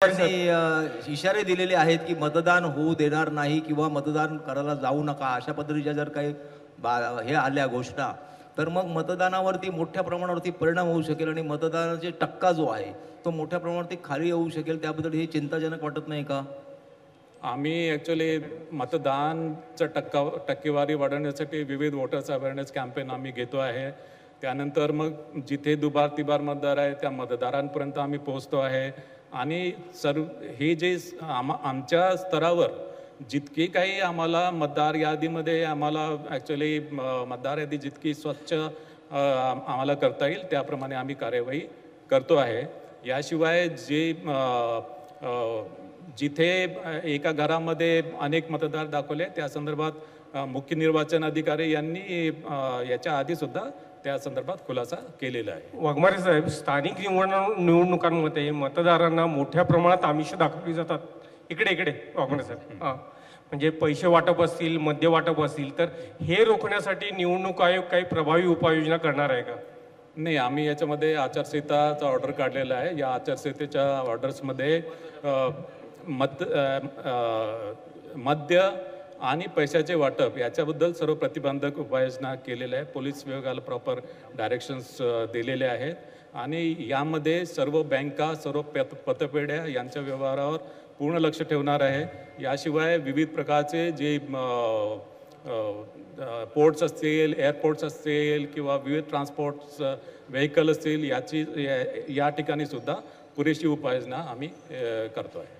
त्यांनी इशारे दिलेले आहेत की मतदान होऊ देणार नाही किंवा मतदान करायला जाऊ नका, अशा पद्धतीच्या जर काही हे आल्या घोषणा, तर मग मतदानावरती मोठ्या प्रमाणावरती परिणाम होऊ शकेल आणि मतदानाचा टक्का जो आहे तो मोठ्या प्रमाणावरती खाली येऊ शकेल. त्याबद्दल हे चिंताजनक वाटत नाही का? आम्ही ॲक्च्युली मतदानचं टक्केवारी वाढवण्यासाठी विविध वोटर्स अवेअरनेस कॅम्पेन आम्ही घेतो आहे. त्यानंतर मग जिथे दुबार तिबार मतदार आहे त्या मतदारांपर्यंत आम्ही पोहोचतो आहे. आणि हे जे आमच्या स्तरावर जितकी काही आम्हाला मतदार यादीमध्ये आम्हाला ॲक्च्युली मतदार यादी जितकी स्वच्छ आम्हाला करता येईल त्याप्रमाणे आम्ही कार्यवाही करतो आहे. याशिवाय जिथे एका घरामध्ये अनेक मतदार दाखवले त्या संदर्भात मुख्य निर्वाचन अधिकारी यांनी याच्या आधीसुद्धा त्या संदर्भात खुलासा केलेला आहे. वाघमारे साहेब, स्थानिक निवडणुकांमध्ये मतदारांना मोठ्या प्रमाणात आमिष दाखवली जातात. इकडे वाघमारे साहेब, म्हणजे पैसे वाटप असतील, मद्य वाटप असतील, तर हे रोखण्यासाठी निवडणूक आयोग काही प्रभावी उपाययोजना करणार आहे का? नाही, आम्ही याच्यामध्ये आचारसंहिताचा ऑर्डर काढलेला आहे. या आचारसंहितेच्या ऑर्डर्समध्ये मद्य आणि पैशाचे वाटप याच्याबद्दल सर्व प्रतिबंधक उपाययोजना केलेल्या आहे. पोलीस विभागाला प्रॉपर डायरेक्शन्स दिलेले आहेत आणि यामध्ये सर्व बँका, सर्व पतपेढ्या यांच्या व्यवहारावर पूर्ण लक्ष ठेवणार आहे. याशिवाय विविध प्रकारचे जे पोर्ट्स असतील, एअरपोर्ट्स असतील किंवा विविध ट्रान्सपोर्ट्स व्हेकल असतील या ठिकाणी सुद्धा पुरेशी उपाययोजना आम्ही करतो आहे.